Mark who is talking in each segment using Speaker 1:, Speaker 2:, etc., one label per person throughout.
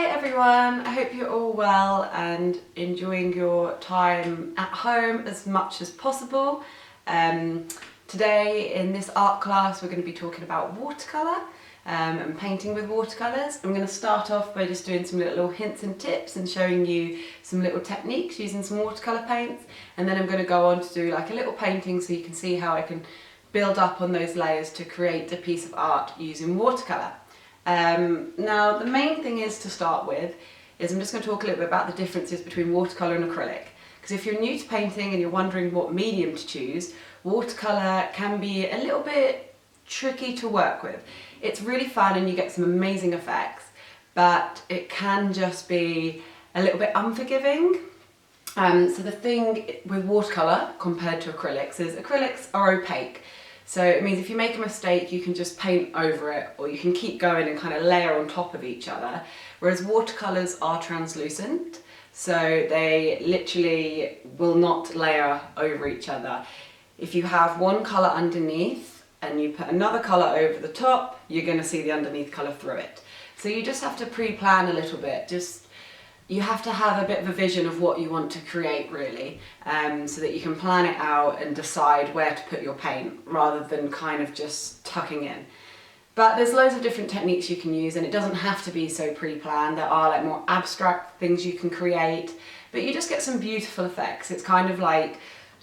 Speaker 1: Hi everyone, I hope you're all well and enjoying your time at home as much as possible. Today in this art class we're going to be talking about watercolour and painting with watercolours. I'm going to start off by just doing some little hints and tips and showing you some little techniques using some watercolour paints, and then I'm going to go on to do like a little painting so you can see how I can build up on those layers to create a piece of art using watercolour. Now the main thing is to start with is I'm just going to talk a little bit about the differences between watercolour and acrylic, because if you're new to painting and you're wondering what medium to choose, watercolour can be a little bit tricky to work with. It's really fun and you get some amazing effects, but it can just be a little bit unforgiving. So the thing with watercolour compared to acrylics is acrylics are opaque. So it means if you make a mistake, you can just paint over it, or you can keep going and kind of layer on top of each other. Whereas watercolours are translucent, so they literally will not layer over each other. If you have one colour underneath and you put another colour over the top, you're going to see the underneath colour through it. So you just have to pre-plan a little bit. You have to have a bit of a vision of what you want to create really, so that you can plan it out and decide where to put your paint rather than kind of just tucking in. But there's loads of different techniques you can use, and it doesn't have to be so pre-planned. There are like more abstract things you can create, but you just get some beautiful effects. It's kind of like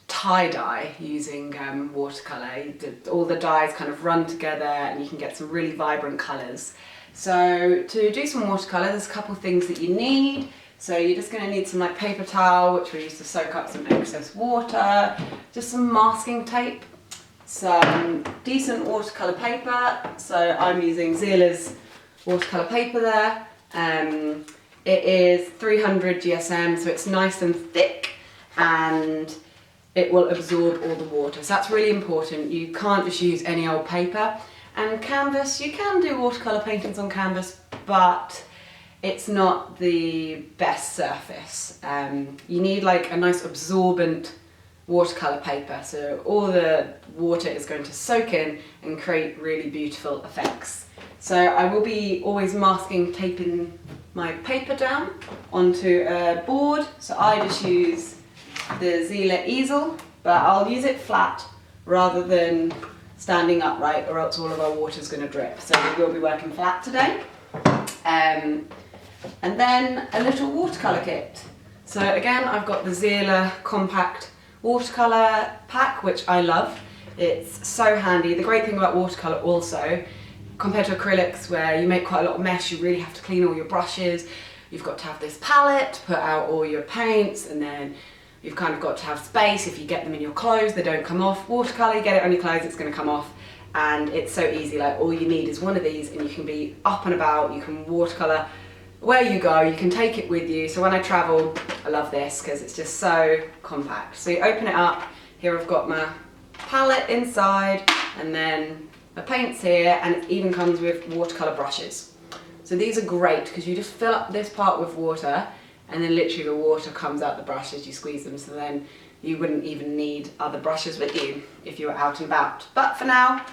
Speaker 1: tie-dye using watercolour. All the dyes kind of run together and you can get some really vibrant colours. So to do some watercolour, there's a couple of things that you need. So you're just going to need some like paper towel, which we use to soak up some excess water, just some masking tape, some decent watercolour paper. So I'm using Zieler's watercolour paper there. It is 300 GSM, so it's nice and thick and it will absorb all the water. So that's really important. You can't just use any old paper. And canvas, you can do watercolour paintings on canvas, but it's not the best surface. You need like a nice absorbent watercolour paper, so all the water is going to soak in and create really beautiful effects. So I will be always masking taping my paper down onto a board, so I just use the Zieler easel, but I'll use it flat rather than standing upright, or else all of our water is going to drip. So we will be working flat today. And then a little watercolour kit. So again, I've got the Zieler compact watercolour pack, which I love. It's so handy. The great thing about watercolour also, compared to acrylics where you make quite a lot of mess, you really have to clean all your brushes. You've got to have this palette to put out all your paints, and then you've kind of got to have space. If you get them in your clothes, they don't come off. Watercolour, you get it on your clothes, it's going to come off. And it's so easy, like all you need is one of these and you can be up and about, you can watercolour where you go, you can take it with you. So when I travel, I love this because it's just so compact. So you open it up, here I've got my palette inside, and then my paints here, and it even comes with watercolour brushes. So these are great because you just fill up this part with water, and then literally the water comes out the brush as you squeeze them, so then you wouldn't even need other brushes with you if you were out and about. But for now,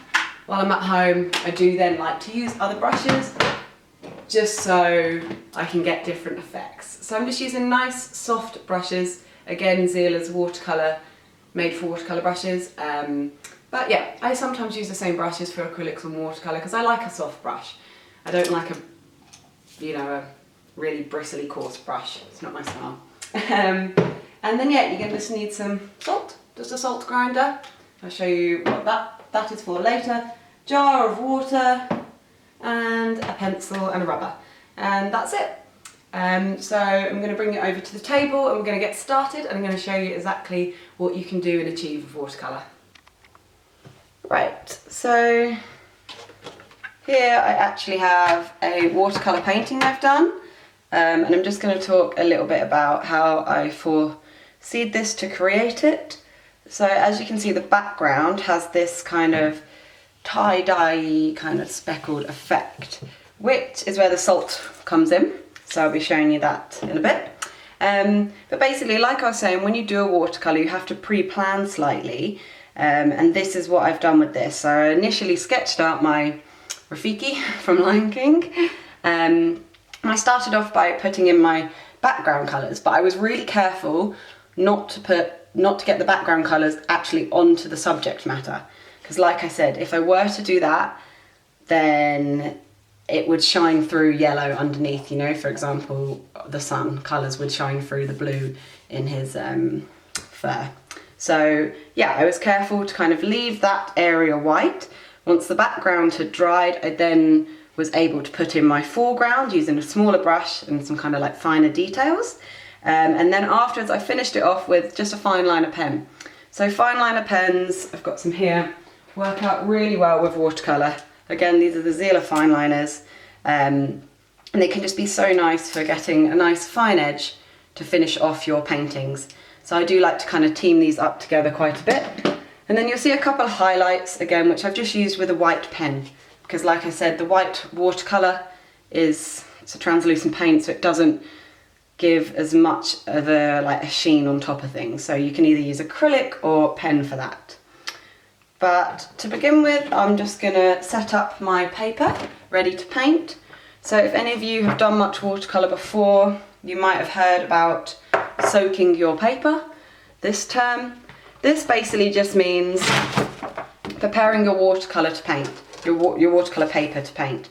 Speaker 1: while I'm at home, I do then like to use other brushes just so I can get different effects. So I'm just using nice soft brushes, again Zieler's watercolour, made for watercolour brushes. But yeah, I sometimes use the same brushes for acrylics and watercolour because I like a soft brush. I don't like a really bristly coarse brush. It's not my style. And then yeah, you're going to just need some salt, just a salt grinder. I'll show you what that is for later. Jar of water and a pencil and a rubber, and that's it. So I'm going to bring it over to the table and we're going to get started, and I'm going to show you exactly what you can do and achieve with watercolour. Right, so here I actually have a watercolour painting I've done. And I'm just going to talk a little bit about how I foreseed this to create it. So as you can see, the background has this kind of tie-dye kind of speckled effect, which is where the salt comes in. So I'll be showing you that in a bit. But basically, like I was saying, when you do a watercolour, you have to pre-plan slightly. And this is what I've done with this. So I initially sketched out my Rafiki from Lion King. And I started off by putting in my background colours, but I was really careful not to get the background colours actually onto the subject matter. Because like I said, if I were to do that, then it would shine through yellow underneath, you know, for example, the sun colours would shine through the blue in his fur. So yeah, I was careful to kind of leave that area white. Once the background had dried, I then was able to put in my foreground using a smaller brush and some kind of like finer details. And then afterwards I finished it off with just a fine liner pen. So fine liner pens, I've got some here, work out really well with watercolour. Again, these are the Zieler fine liners, and they can just be so nice for getting a nice fine edge to finish off your paintings. So I do like to kind of team these up together quite a bit. And then you'll see a couple of highlights again, which I've just used with a white pen, because like I said, the white watercolour it's a translucent paint, so it doesn't give as much of a sheen on top of things. So you can either use acrylic or pen for that. But to begin with, I'm just gonna set up my paper, ready to paint. So if any of you have done much watercolour before, you might have heard about soaking your paper this term. This basically just means preparing your watercolour to paint, your watercolour paper to paint.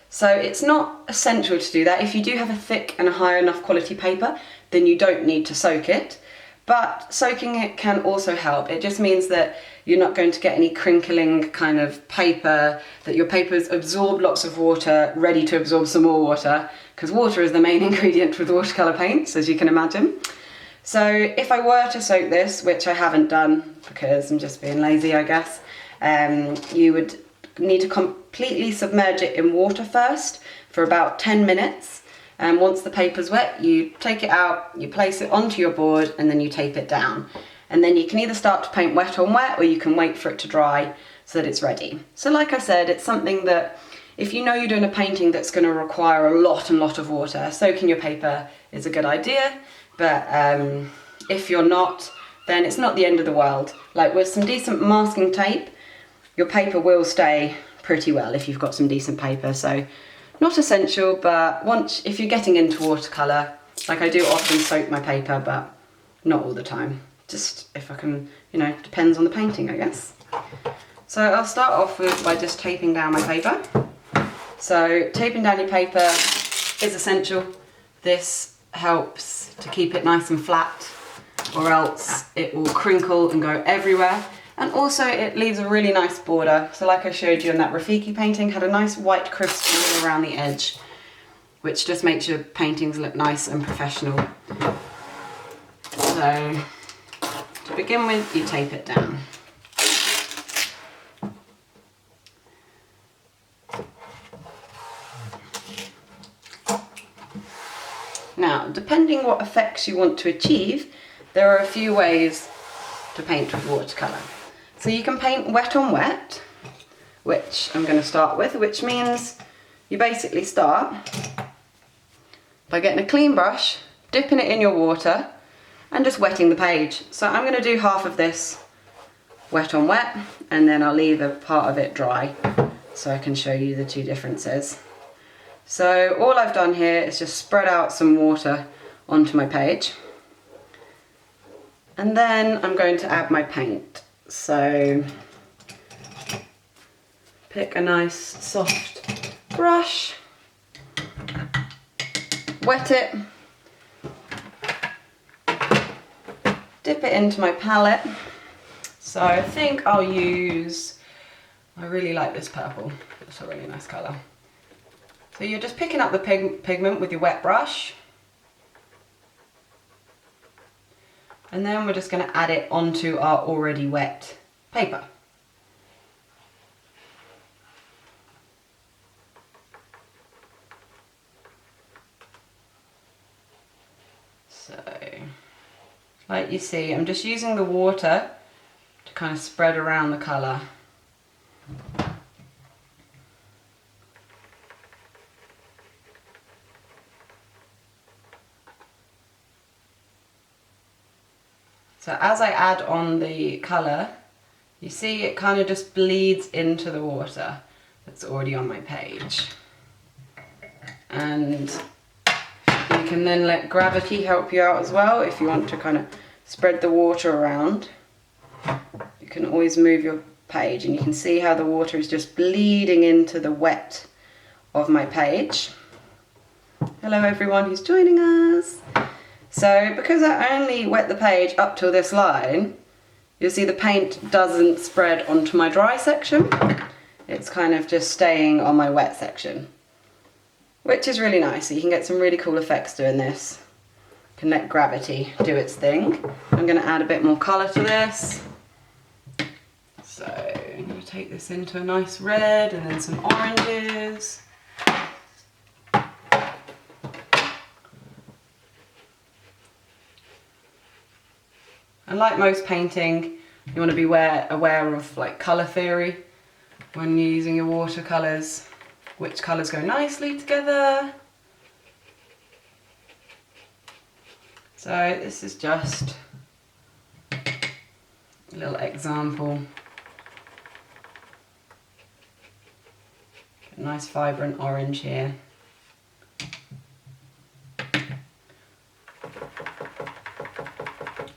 Speaker 1: So it's not essential to do that. If you do have a thick and a high enough quality paper, then you don't need to soak it. But soaking it can also help. It just means that you're not going to get any crinkling kind of paper, that your paper's absorbed lots of water, ready to absorb some more water, because water is the main ingredient with watercolour paints, as you can imagine. So if I were to soak this, which I haven't done because I'm just being lazy, I guess, you would need to completely submerge it in water first for about 10 minutes. And once the paper's wet, you take it out, you place it onto your board, and then you tape it down. And then you can either start to paint wet on wet, or you can wait for it to dry so that it's ready. So like I said, it's something that if you know you're doing a painting that's going to require a lot of water, soaking your paper is a good idea. But if you're not, then it's not the end of the world. Like with some decent masking tape, your paper will stay pretty well if you've got some decent paper. So not essential, but if you're getting into watercolour, like I do often soak my paper, but not all the time. Just if I can, you know, depends on the painting, I guess. So I'll start off by just taping down my paper. So taping down your paper is essential. This helps to keep it nice and flat, or else it will crinkle and go everywhere. And also it leaves a really nice border. So like I showed you in that Rafiki painting, had a nice white crisp border around the edge, which just makes your paintings look nice and professional. So to begin with, you tape it down. Now, depending what effects you want to achieve, there are a few ways to paint with watercolour. So you can paint wet on wet, which I'm going to start with, which means you basically start by getting a clean brush, dipping it in your water, and just wetting the page. So I'm going to do half of this wet on wet, and then I'll leave a part of it dry so I can show you the two differences. So all I've done here is just spread out some water onto my page, and then I'm going to add my paint. So pick a nice soft brush, wet it, dip it into my palette. So I think I'll use, I really like this purple, it's a really nice colour. So you're just picking up the pigment with your wet brush, and then we're just going to add it onto our already wet paper. So, like you see, I'm just using the water to kind of spread around the colour. So as I add on the colour, you see it kind of just bleeds into the water that's already on my page. and you can then let gravity help you out as well. If you want to kind of spread the water around, you can always move your page, and you can see how the water is just bleeding into the wet of my page. Hello everyone who's joining us. So because I only wet the page up till this line, you'll see the paint doesn't spread onto my dry section. It's kind of just staying on my wet section, which is really nice. So you can get some really cool effects doing this. You can let gravity do its thing. I'm going to add a bit more colour to this. So I'm going to take this into a nice red and then some oranges. And like most painting, you want to be aware of like colour theory when you're using your watercolours, which colours go nicely together. So this is just a little example. A nice vibrant orange here.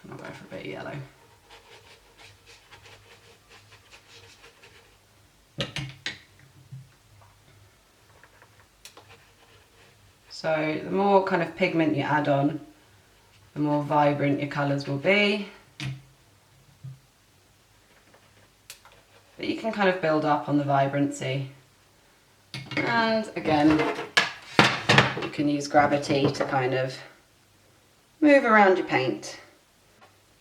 Speaker 1: I'll go for a bit of yellow. So the more kind of pigment you add on, the more vibrant your colours will be. But you can kind of build up on the vibrancy. And again, you can use gravity to kind of move around your paint.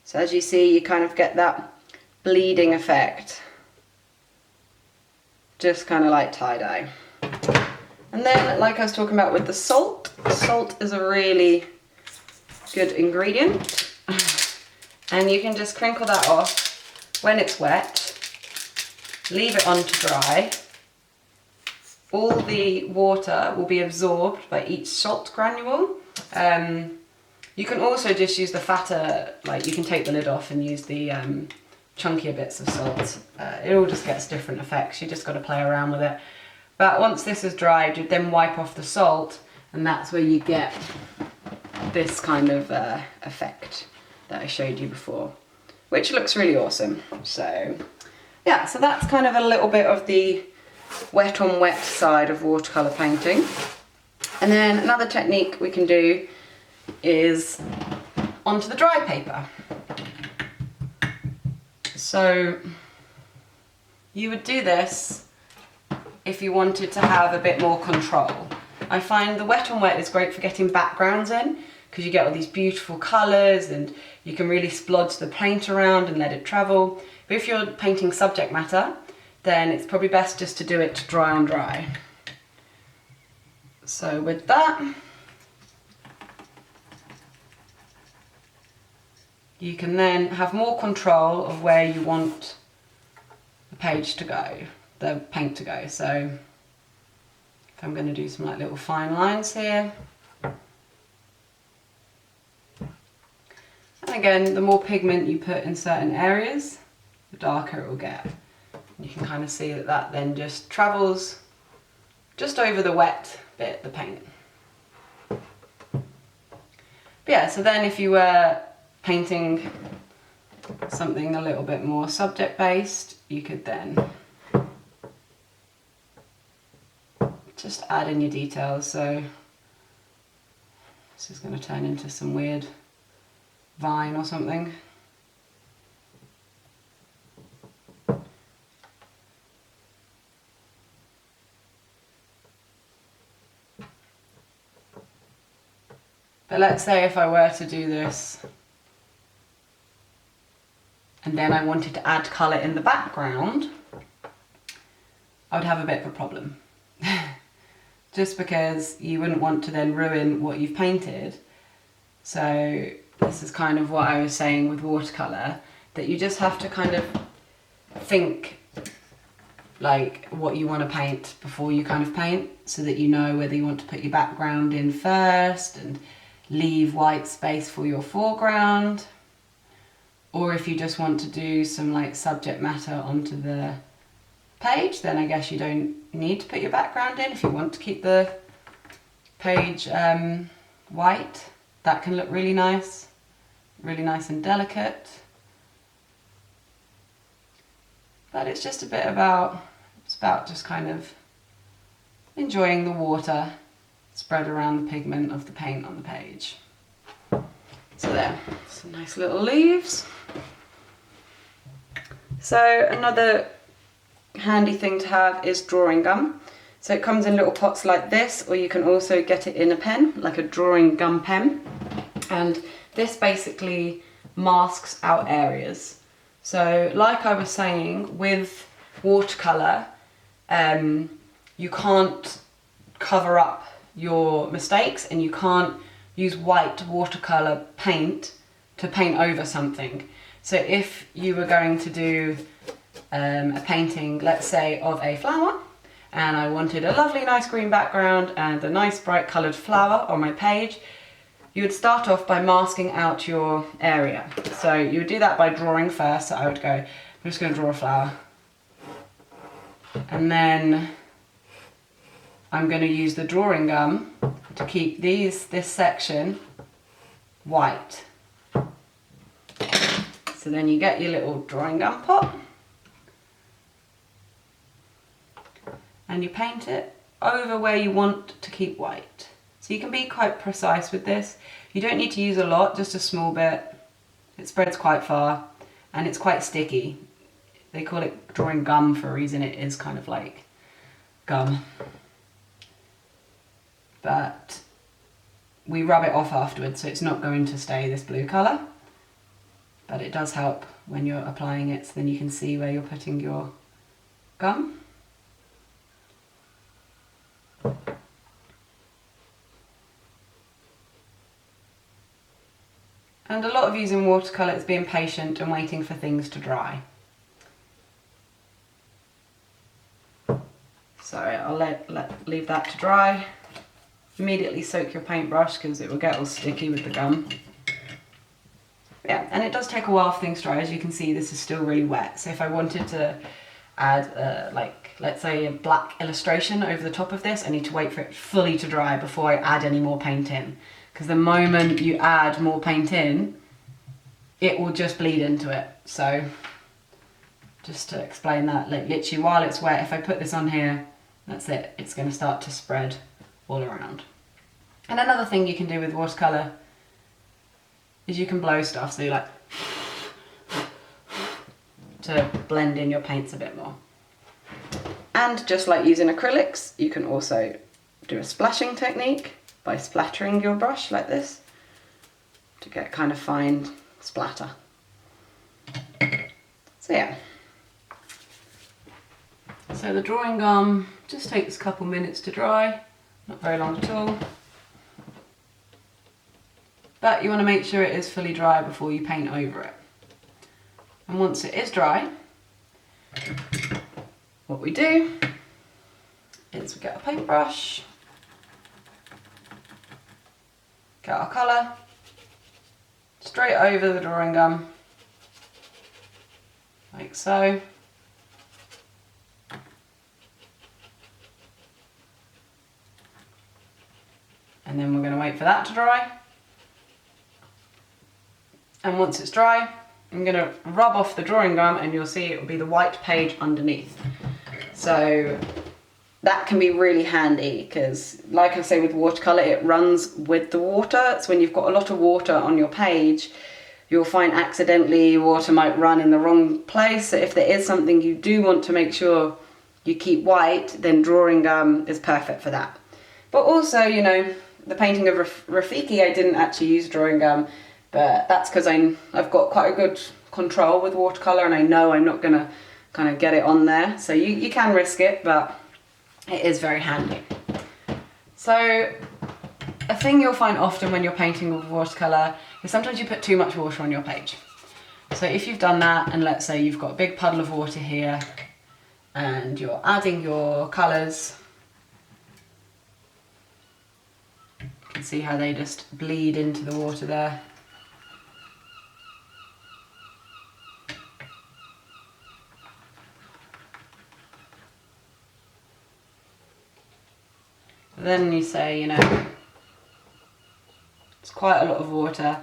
Speaker 1: So as you see, you kind of get that bleeding effect, just kind of like tie-dye. And then, like I was talking about with the salt is a really good ingredient. And you can just crinkle that off when it's wet, leave it on to dry. All the water will be absorbed by each salt granule. You can also just use the fatter, like you can take the lid off and use the chunkier bits of salt. It all just gets different effects, you just got to play around with it. But once this is dried, you then wipe off the salt, and that's where you get this kind of effect that I showed you before, which looks really awesome. So yeah, so that's kind of a little bit of the wet on wet side of watercolour painting. And then another technique we can do is onto the dry paper. So you would do this if you wanted to have a bit more control. I find the wet on wet is great for getting backgrounds in, because you get all these beautiful colours and you can really splodge the paint around and let it travel. But if you're painting subject matter, then it's probably best just to do it dry on dry. So with that, you can then have more control of where you want the page to go, the paint to go. So if I'm going to do some like little fine lines here. And again, the more pigment you put in certain areas, the darker it will get. You can kind of see that that then just travels just over the wet bit, the paint. But yeah, so then if you were painting something a little bit more subject based, you could then just add in your details. So this is going to turn into some weird vine or something. But let's say if I were to do this and then I wanted to add colour in the background, I would have a bit of a problem. Just because you wouldn't want to then ruin what you've painted. So this is kind of what I was saying with watercolour, that you just have to kind of think like what you want to paint before you kind of paint, so that you know whether you want to put your background in first and leave white space for your foreground, or if you just want to do some like subject matter onto the page, then I guess you don't need to put your background in if you want to keep the page white. That can look really nice and delicate. But it's just a bit about, it's about just kind of enjoying the water spread around the pigment of the paint on the page. So there, some nice little leaves. So another handy thing to have is drawing gum. So it comes in little pots like this, or you can also get it in a pen, like a drawing gum pen. And this basically masks out areas. So like I was saying, with watercolour, you can't cover up your mistakes, and you can't use white watercolour paint to paint over something. So if you were going to do a painting, let's say, of a flower, and I wanted a lovely nice green background and a nice bright coloured flower on my page, you would start off by masking out your area. So you would do that by drawing first. So I would go, I'm just going to draw a flower. And then I'm going to use the drawing gum to keep this section white. So then you get your little drawing gum pot and you paint it over where you want to keep white. So you can be quite precise with this. You don't need to use a lot, just a small bit. It spreads quite far and it's quite sticky. They call it drawing gum for a reason. It is kind of like gum. But we rub it off afterwards, so it's not going to stay this blue colour. But it does help when you're applying it, so then you can see where you're putting your gum. And a lot of using watercolour is being patient and waiting for things to dry. So I'll leave that to dry. Immediately soak your paintbrush because it will get all sticky with the gum. Yeah, and it does take a while for things to dry. As you can see, this is still really wet. So if I wanted to add, like, let's say a black illustration over the top of this, I need to wait for it fully to dry before I add any more paint in. Because the moment you add more paint in, it will just bleed into it. So just to explain that, like literally while it's wet, if I put this on here, that's it. It's going to start to spread all around. And another thing you can do with watercolour is you can blow stuff, so you like to blend in your paints a bit more. And just like using acrylics, you can also do a splashing technique by splattering your brush like this to get kind of fine splatter. So yeah. So the drawing gum just takes a couple minutes to dry, not very long at all. But you want to make sure it is fully dry before you paint over it. And once it is dry, what we do is we get a paintbrush, get our colour, straight over the drawing gum, like so. And then we're going to wait for that to dry. And once it's dry, I'm going to rub off the drawing gum and you'll see it will be the white page underneath. So that can be really handy because, like I say, with watercolour, it runs with the water. So when you've got a lot of water on your page, you'll find accidentally water might run in the wrong place. So if there is something you do want to make sure you keep white, then drawing gum is perfect for that. But also, you know, the painting of Rafiki, I didn't actually use drawing gum, but that's because I've got quite a good control with watercolour and I know I'm not going to kind of get it on there. So you can risk it, but it is very handy. So a thing you'll find often when you're painting with watercolour is sometimes you put too much water on your page. So if you've done that, and let's say you've got a big puddle of water here and you're adding your colours, you can see how they just bleed into the water there. then you say, you know, it's quite a lot of water.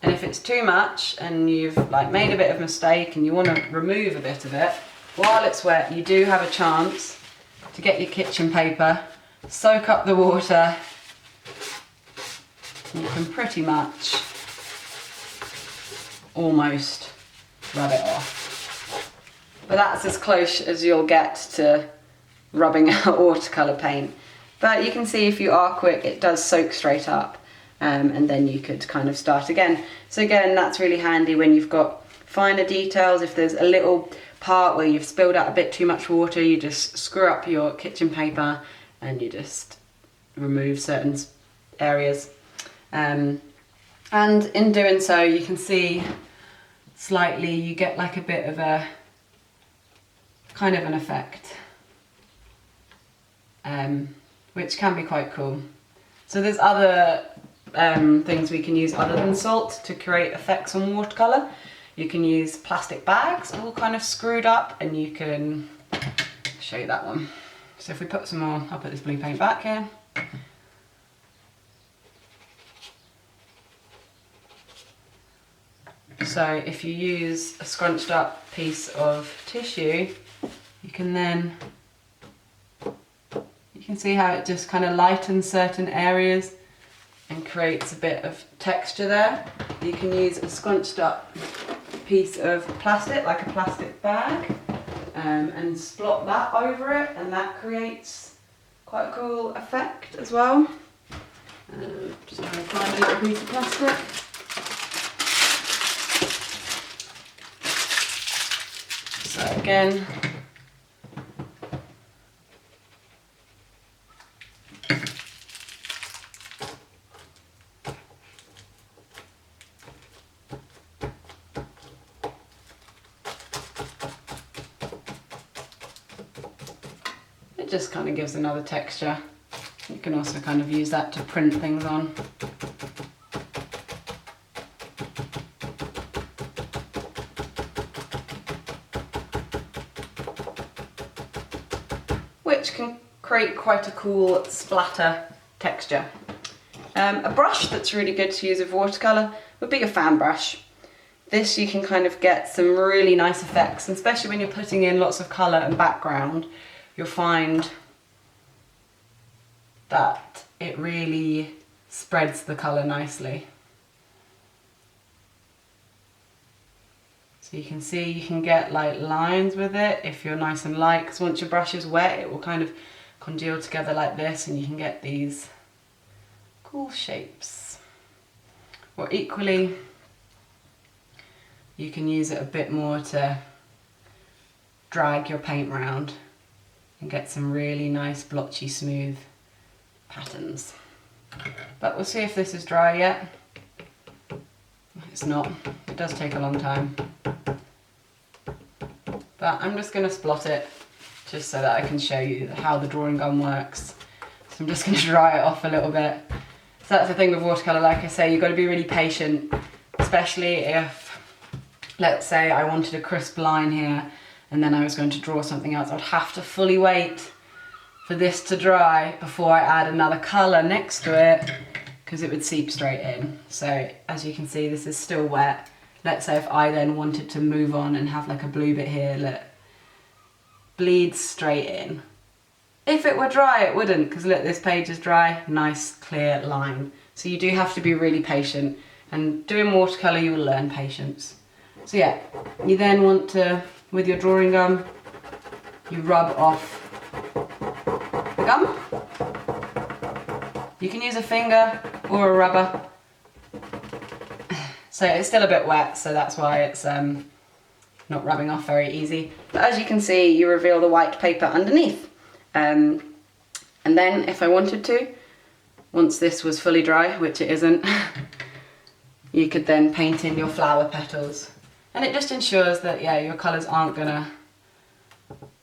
Speaker 1: And if it's too much and you've like made a bit of a mistake and you want to remove a bit of it, while it's wet, you do have a chance to get your kitchen paper, soak up the water, and you can pretty much almost rub it off. But that's as close as you'll get to rubbing out watercolour paint. But you can see if you are quick, it does soak straight up. And then you could kind of start again. So again, that's really handy when you've got finer details. If there's a little part where you've spilled out a bit too much water, you just screw up your kitchen paper and you just remove certain areas. And in doing so, you can see slightly, you get like a bit of a kind of an effect, which can be quite cool. So there's other things we can use other than salt to create effects on watercolour. You can use plastic bags all kind of screwed up, and you can show you that one. So if we put some more, I'll put this blue paint back here. So if you use a scrunched up piece of tissue, you can then, you can see how it just kind of lightens certain areas and creates a bit of texture there. You can use a scrunched up piece of plastic, like a plastic bag, and splot that over it, and that creates quite a cool effect as well. Just try and find a little piece of plastic. So again, it just kind of gives another texture. You can also kind of use that to print things on. Which can create quite a cool splatter texture. A brush that's really good to use with watercolour would be a fan brush. This you can kind of get some really nice effects, and especially when you're putting in lots of colour and background, you'll find that it really spreads the colour nicely. So you can see you can get like lines with it if you're nice and light, because once your brush is wet it will kind of congeal together like this and you can get these cool shapes. Or equally, you can use it a bit more to drag your paint round and get some really nice blotchy smooth patterns. But we'll see if this is dry yet. It's not. It does take a long time. But I'm just going to splot it just so that I can show you how the drawing gun works. So I'm just going to dry it off a little bit. So that's the thing with watercolour, like I say, you've got to be really patient, especially if, let's say I wanted a crisp line here and then I was going to draw something else. I'd have to fully wait for this to dry before I add another colour next to it, because it would seep straight in. So as you can see, this is still wet. Let's say if I then wanted to move on and have like a blue bit here, look, bleeds straight in. If it were dry, it wouldn't, because look, this page is dry, nice clear line. So you do have to be really patient, and doing watercolour you will learn patience. So yeah, you then want to, with your drawing gum, you rub off the gum. You can use a finger or a rubber. So it's still a bit wet, so that's why it's not rubbing off very easy. But as you can see, you reveal the white paper underneath. And then if I wanted to, once this was fully dry, which it isn't, you could then paint in your flower petals. And it just ensures that, yeah, your colours aren't gonna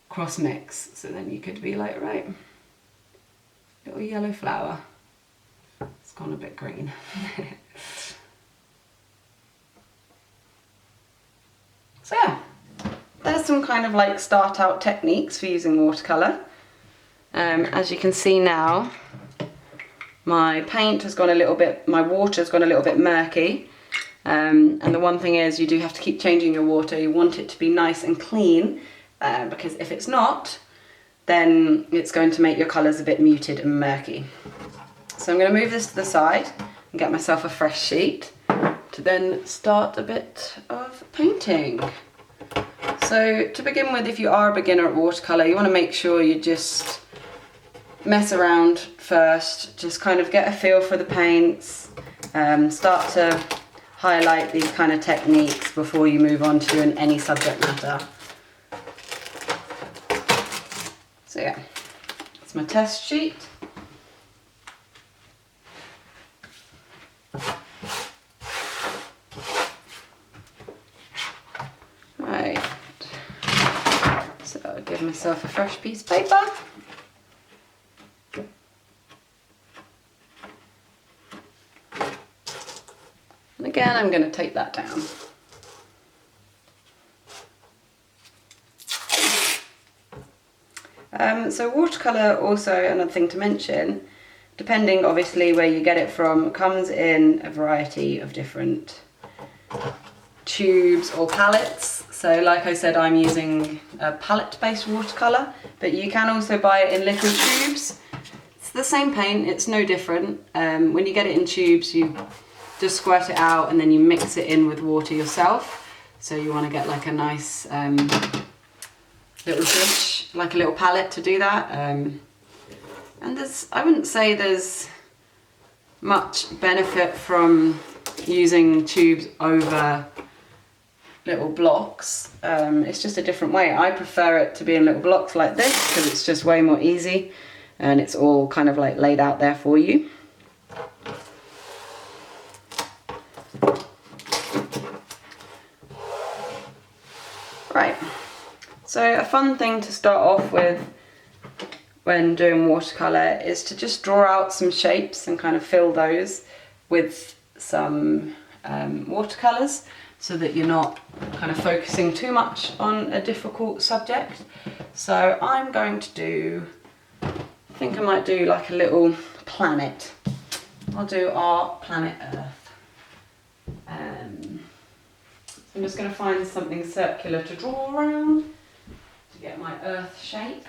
Speaker 1: cross mix. So then you could be like, right, little yellow flower. It's gone a bit green. So yeah, there's some kind of like start out techniques for using watercolour. As you can see now, my paint has gone a little bit, my water's gone a little bit murky. And the one thing is, you do have to keep changing your water. You want it to be nice and clean, because if it's not, then it's going to make your colours a bit muted and murky. So I'm going to move this to the side and get myself a fresh sheet to then start a bit of painting. So to begin with, if you are a beginner at watercolour, you want to make sure you just mess around first, just kind of get a feel for the paints, start to highlight these kind of techniques before you move on to any subject matter. So yeah, that's my test sheet. Right, so I'll give myself a fresh piece of paper. And again, I'm going to take that down. So watercolour, also another thing to mention, depending obviously where you get it from, comes in a variety of different tubes or palettes. So like I said, I'm using a palette based watercolour, but you can also buy it in little tubes. It's the same paint, it's no different. When you get it in tubes, you just squirt it out and then you mix it in with water yourself. So you want to get like a nice little dish, like a little palette to do that. And I wouldn't say there's much benefit from using tubes over little blocks. It's just a different way. I prefer it to be in little blocks like this because it's just way more easy and it's all kind of like laid out there for you. Right, so a fun thing to start off with when doing watercolour is to just draw out some shapes and kind of fill those with some watercolours so that you're not kind of focusing too much on a difficult subject. So I'm going to do, I think I might do like a little planet. I'll do our planet Earth. I'm just going to find something circular to draw around to get my Earth shape.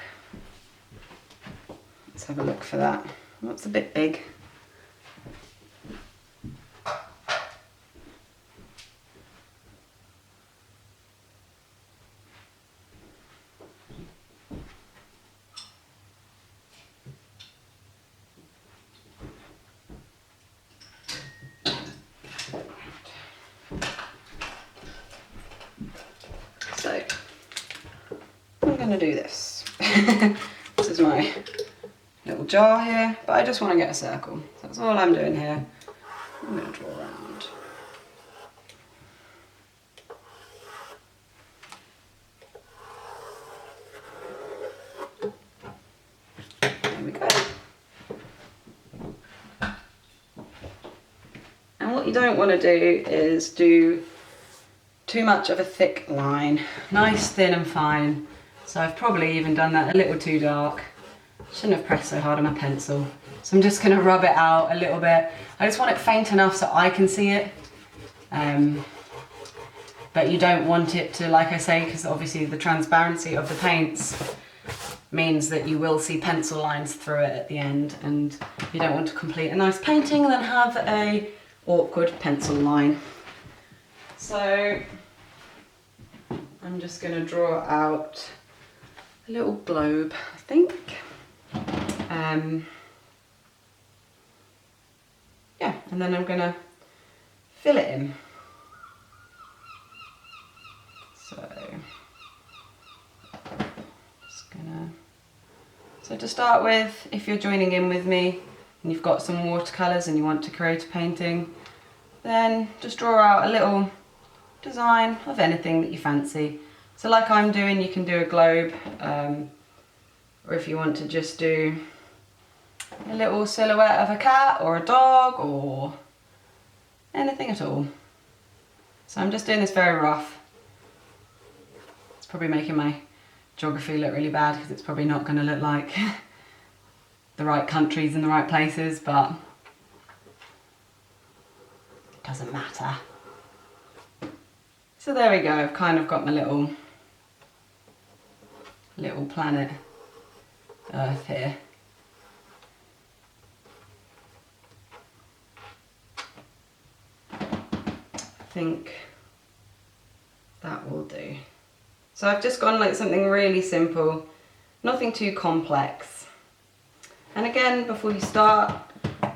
Speaker 1: Let's have a look for that. That's a bit big. So I'm going to do this. This is my little jar here, but I just want to get a circle. So that's all I'm doing here. I'm going to draw around. There we go. And what you don't want to do is do too much of a thick line. Nice, thin and fine. So I've probably even done that a little too dark. Shouldn't have pressed so hard on my pencil. So I'm just going to rub it out a little bit. I just want it faint enough so I can see it. But you don't want it to, like I say, because obviously the transparency of the paints means that you will see pencil lines through it at the end, and you don't want to complete a nice painting and then have a awkward pencil line. So I'm just going to draw out a little globe, I think. Yeah, and then I'm going to fill it in. So to start with, if you're joining in with me and you've got some watercolours and you want to create a painting, then just draw out a little design of anything that you fancy. So like I'm doing, you can do a globe, or if you want to just do a little silhouette of a cat or a dog or anything at all. So I'm just doing this very rough. It's probably making my geography look really bad because it's probably not going to look like the right countries and the right places, but it doesn't matter. So there we go, I've kind of got my little planet Earth here. I think that will do. So I've just gone like something really simple, nothing too complex. And again, before you start,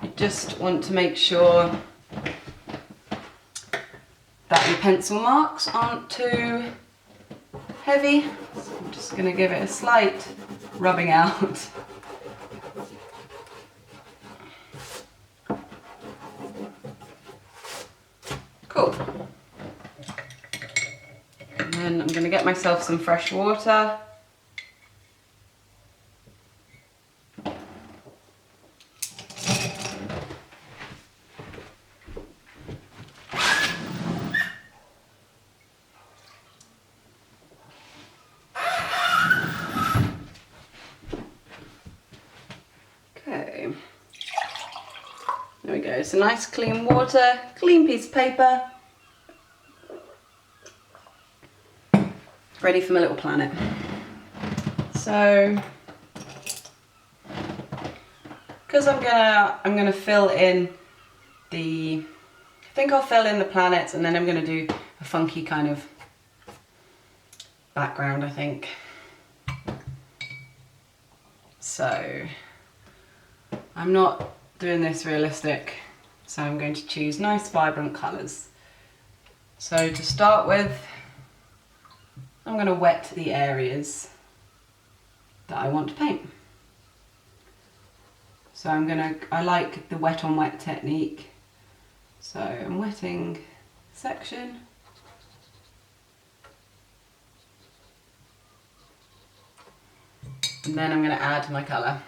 Speaker 1: you just want to make sure that your pencil marks aren't too heavy. So I'm just going to give it a slight rubbing out. Cool. And then I'm going to get myself some fresh water. Okay. There we go. So nice clean water, clean piece of paper. Ready for my little planet. So, because I'm gonna fill in I think I'll fill in the planets, and then I'm gonna do a funky kind of background, I think. So, I'm not doing this realistic, so I'm going to choose nice vibrant colours. So to start with, I'm going to wet the areas that I want to paint. So I like the wet on wet technique. So I'm wetting section. And then I'm going to add my colour.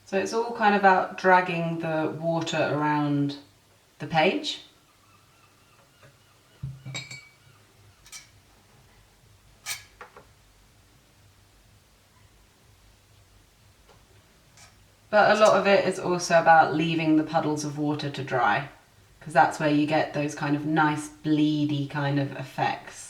Speaker 1: So it's all kind of about dragging the water around the page. But a lot of it is also about leaving the puddles of water to dry, because that's where you get those kind of nice bleedy kind of effects.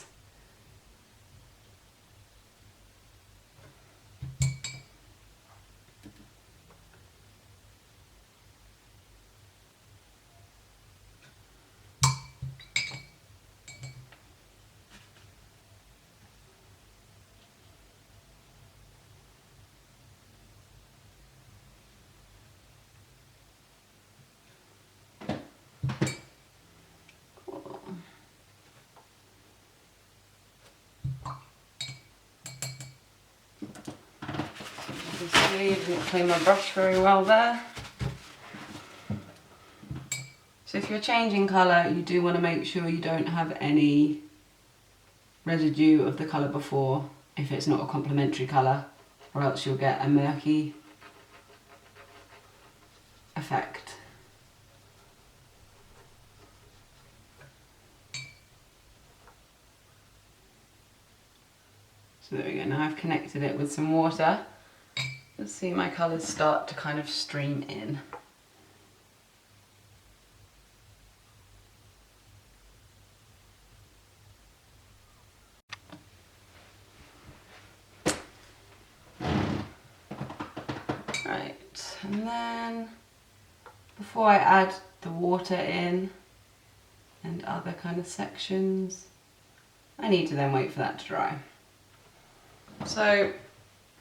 Speaker 1: I didn't clean my brush very well there. So if you're changing colour, you do want to make sure you don't have any residue of the colour before, if it's not a complementary colour, or else you'll get a murky effect. So there we go, now I've connected it with some water. You'll see my colours start to kind of stream in. Right, and then before I add the water in and other kind of sections, I need to then wait for that to dry. So,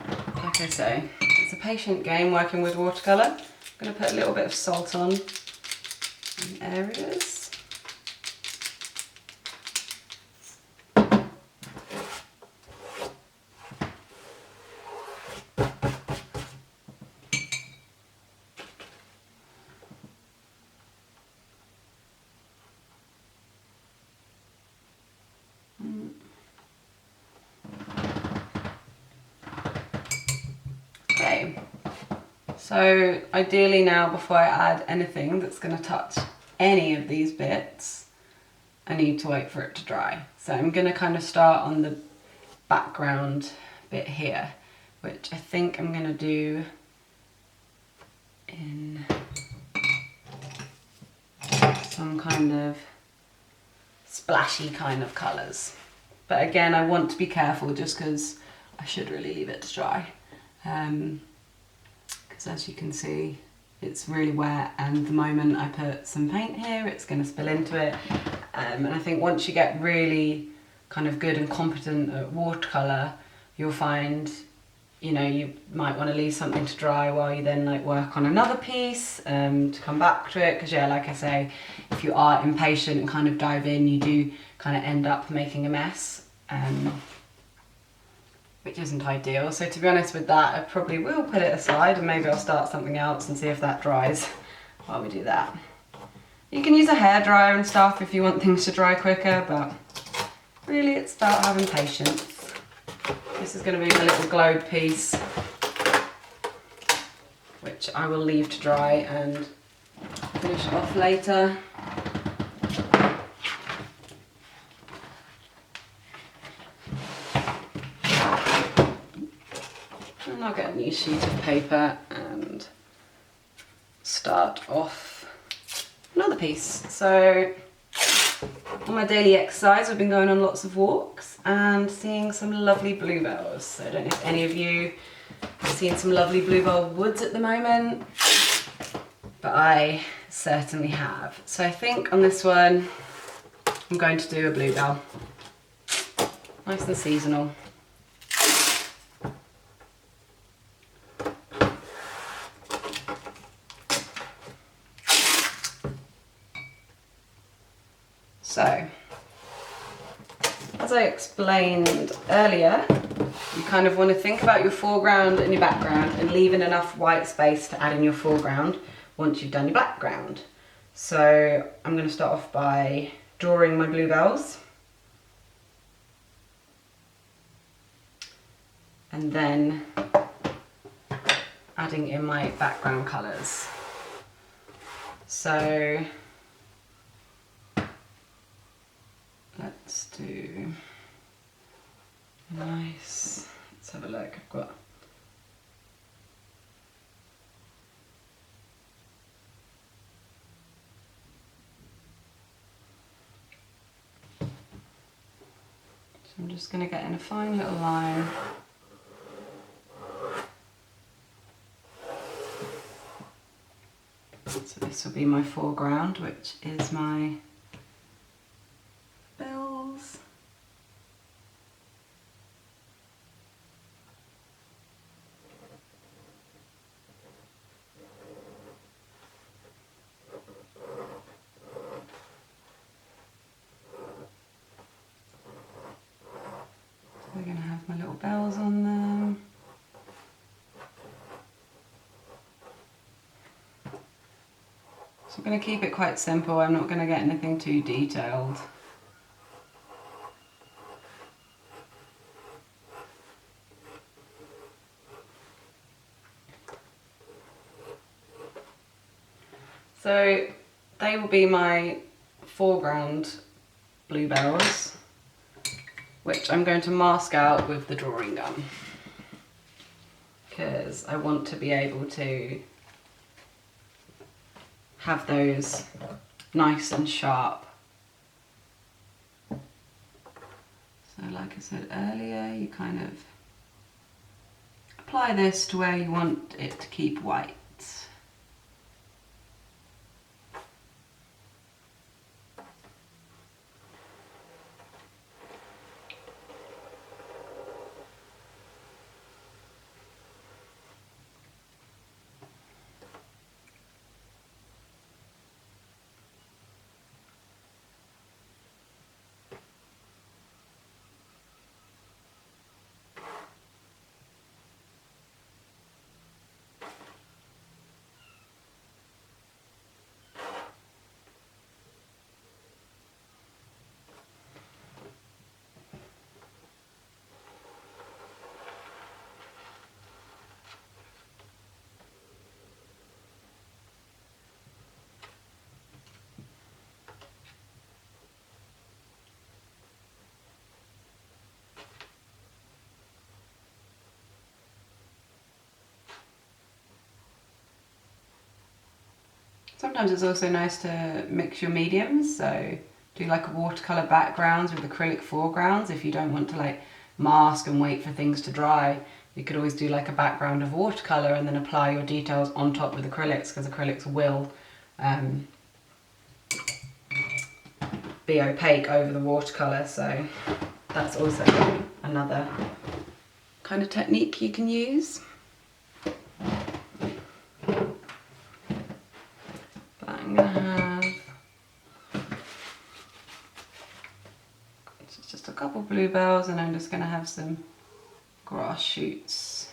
Speaker 1: like I say, it's a patient game working with watercolour. I'm going to put a little bit of salt on in areas. So ideally now, before I add anything that's going to touch any of these bits, I need to wait for it to dry. So I'm going to kind of start on the background bit here, which I think I'm going to do in some kind of splashy kind of colours. But again, I want to be careful just because I should really leave it to dry. Because as you can see, it's really wet, and the moment I put some paint here, it's going to spill into it. And I think once you get really kind of good and competent at watercolour, you'll find, you know, you might want to leave something to dry while you then like work on another piece to come back to it. Because yeah, like I say, if you are impatient and kind of dive in, you do kind of end up making a mess, which isn't ideal. So to be honest with that, I probably will put it aside and maybe I'll start something else and see if that dries while we do that. You can use a hairdryer and stuff if you want things to dry quicker, but really it's about having patience. This is going to be my little globe piece, which I will leave to dry and finish off later. And I'll get a new sheet of paper and start off another piece. So on my daily exercise, I've been going on lots of walks and seeing some lovely bluebells. So I don't know if any of you have seen some lovely bluebell woods at the moment, but I certainly have. So I think on this one, I'm going to do a bluebell. Nice and seasonal. So, as I explained earlier, you kind of want to think about your foreground and your background and leaving enough white space to add in your foreground once you've done your background. So I'm going to start off by drawing my bluebells. And then adding in my background colours. So let's do nice, let's have a look. I've got so I'm just going to get in a fine little line. So this will be my foreground, which is my bells. So we're going to have my little bells on them. So I'm going to keep it quite simple. I'm not going to get anything too detailed. So they will be my foreground bluebells, which I'm going to mask out with the drawing gun because I want to be able to have those nice and sharp. So like I said earlier, you kind of apply this to where you want it to keep white. Sometimes it's also nice to mix your mediums, so do like a watercolour backgrounds with acrylic foregrounds. If you don't want to like mask and wait for things to dry, you could always do like a background of watercolour and then apply your details on top with acrylics, because acrylics will be opaque over the watercolour, so that's also another kind of technique you can use. But I'm going to have just a couple bluebells, and I'm just going to have some grass shoots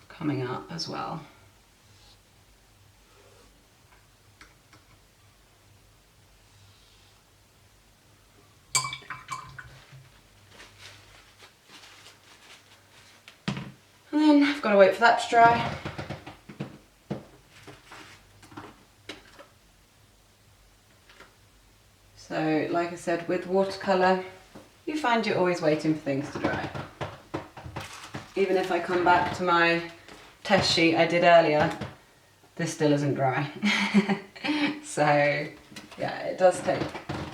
Speaker 1: coming up as well. And then I've got to wait for that to dry. So, like I said, with watercolour, you find you're always waiting for things to dry. Even if I come back to my test sheet I did earlier, this still isn't dry. So, yeah, it does take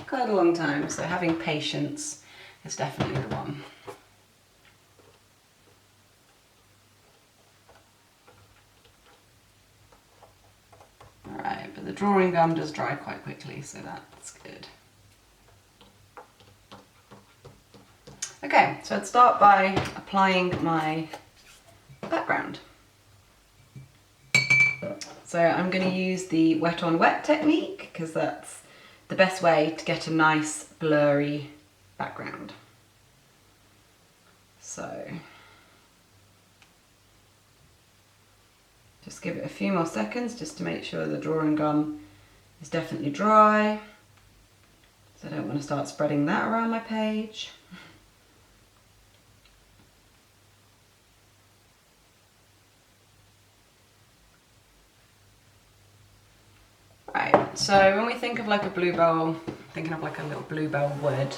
Speaker 1: quite a long time, so having patience is definitely the one. Alright, but the drawing gum does dry quite quickly, so that's good. Okay, so I'd start by applying my background. So I'm going to use the wet on wet technique, because that's the best way to get a nice blurry background. So just give it a few more seconds just to make sure the drawing gum is definitely dry. So I don't want to start spreading that around my page. Right, so when we think of like a bluebell, thinking of like a little bluebell wood,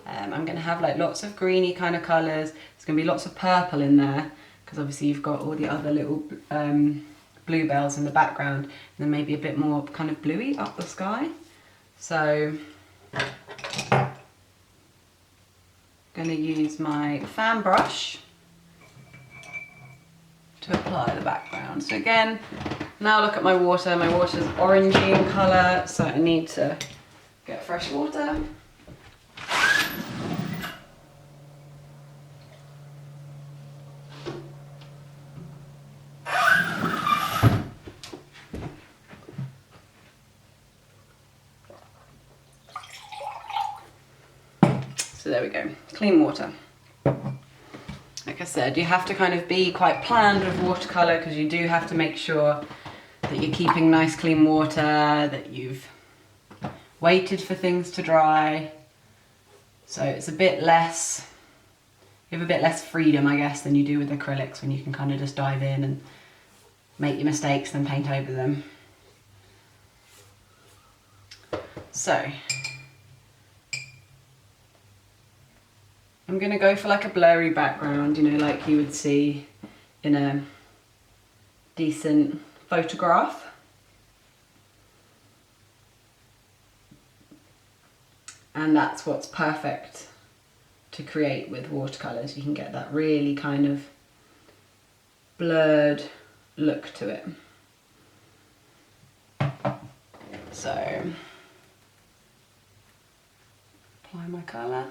Speaker 1: I'm going to have like lots of greeny kind of colours. There's going to be lots of purple in there, because obviously you've got all the other little bluebells in the background, and then maybe a bit more kind of bluey up the sky. So I'm going to use my fan brush to apply the background. So again, now look at my water. My water's orangey in colour, so I need to get fresh water. So there we go, clean water. Like I said, you have to kind of be quite planned with watercolour, because you do have to make sure that you're keeping nice clean water, that you've waited for things to dry. So it's a bit less, you have a bit less freedom, I guess, than you do with acrylics, when you can kind of just dive in and make your mistakes and paint over them. So I'm going to go for like a blurry background, you know, like you would see in a decent photograph. And that's what's perfect to create with watercolours. You can get that really kind of blurred look to it. So apply my colour.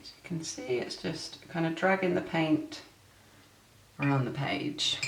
Speaker 1: As you can see, it's just kind of dragging the paint around the page.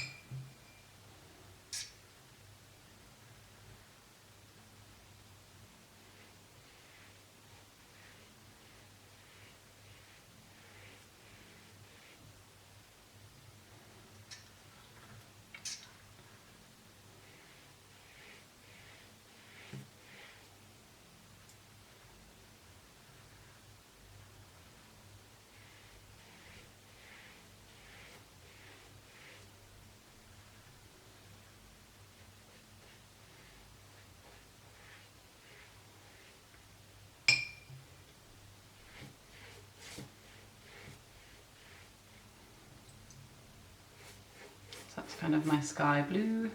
Speaker 1: kind of my sky blue.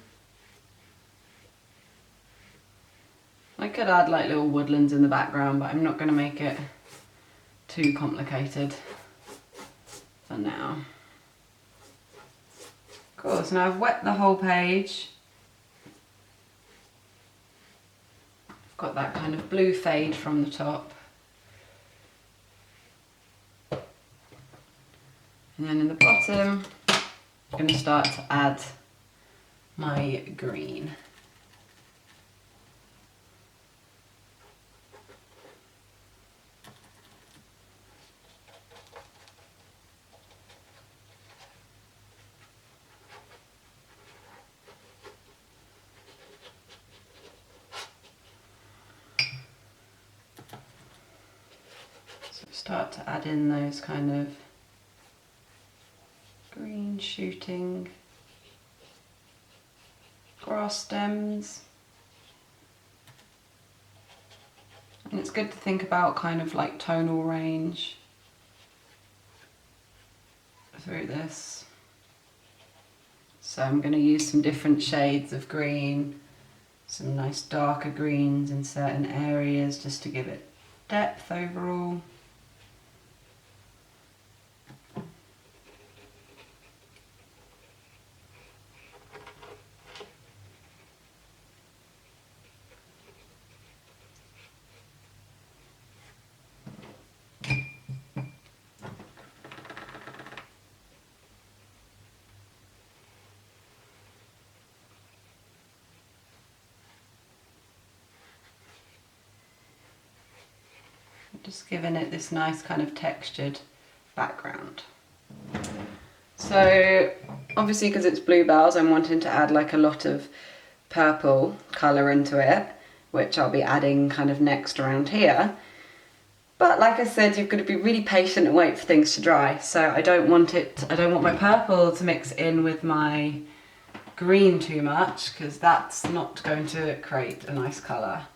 Speaker 1: I could add like little woodlands in the background, but I'm not going to make it too complicated for now. Cool, so now I've wet the whole page. I've got that kind of blue fade from the top. And then in the bottom, I'm going to start to add my green. So start to add in those kind of green shooting grass stems. And it's good to think about kind of like tonal range through this. So I'm going to use some different shades of green, some nice darker greens in certain areas just to give it depth overall. Just giving it this nice kind of textured background. So obviously because it's bluebells, I'm wanting to add like a lot of purple colour into it, which I'll be adding kind of next around here. But like I said, you've got to be really patient and wait for things to dry. So I don't want my purple to mix in with my green too much, because that's not going to create a nice colour.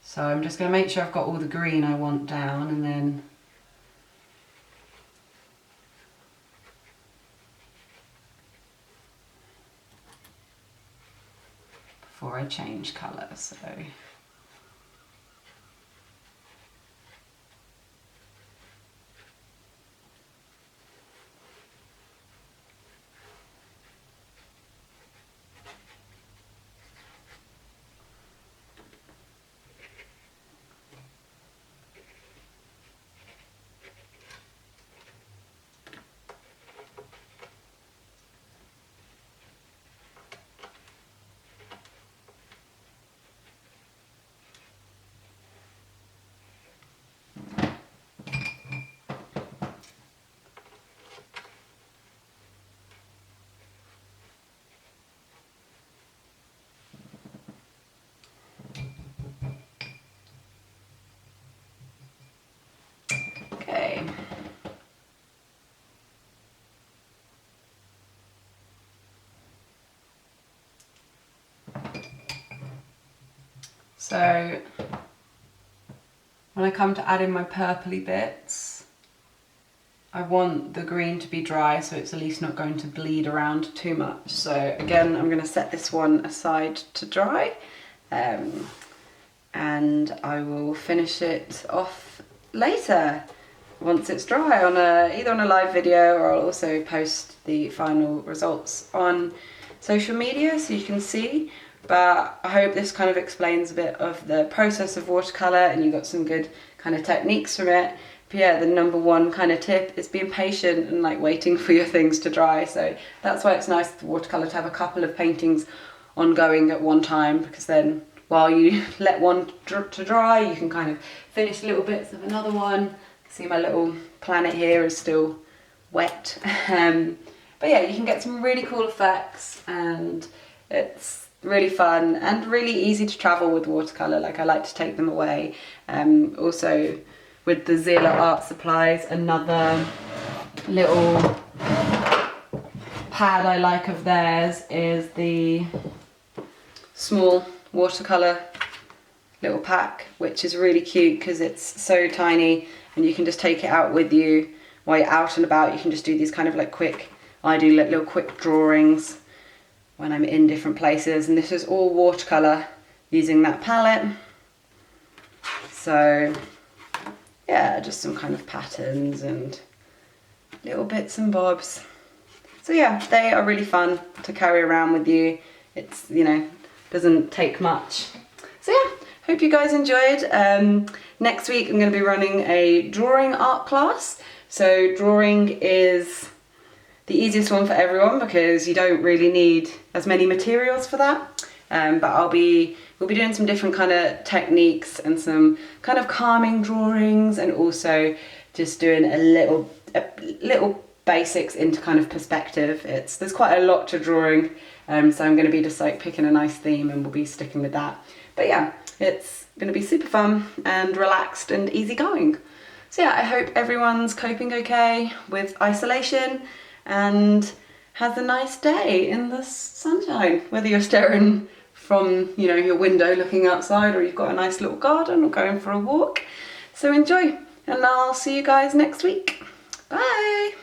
Speaker 1: So I'm just going to make sure I've got all the green I want down, and then before I change colour. So okay. So when I come to add in my purpley bits, I want the green to be dry so it's at least not going to bleed around too much. So again, I'm going to set this one aside to dry, and I will finish it off later once it's dry on either on a live video, or I'll also post the final results on social media so you can see. But I hope this kind of explains a bit of the process of watercolour and you got some good kind of techniques from it. But yeah, the number one kind of tip is being patient and like waiting for your things to dry. So that's why it's nice with watercolour to have a couple of paintings ongoing at one time, because then while you let one to dry, you can kind of finish little bits of another one. See, my little planet here is still wet. But yeah, you can get some really cool effects, and it's really fun and really easy to travel with watercolour. Like, I like to take them away. Also with the Zieler art supplies, another little pad I like of theirs is the small watercolour little pack, which is really cute because it's so tiny and you can just take it out with you while you're out and about. You can just do these kind of like quick, I do little quick drawings when I'm in different places. And this is all watercolour using that palette. So yeah, just some kind of patterns and little bits and bobs. So yeah, they are really fun to carry around with you. It's, you know, doesn't take much. So yeah, hope you guys enjoyed. Next week I'm going to be running a drawing art class. So drawing is the easiest one for everyone because you don't really need as many materials for that. But we'll be doing some different kind of techniques and some kind of calming drawings, and also just doing a little basics into kind of perspective. There's quite a lot to drawing, so I'm going to be just like picking a nice theme and we'll be sticking with that. But yeah, it's going to be super fun and relaxed and easygoing. So yeah, I hope everyone's coping okay with isolation and has a nice day in the sunshine, whether you're staring from, you know, your window looking outside, or you've got a nice little garden or going for a walk. So enjoy, and I'll see you guys next week. Bye.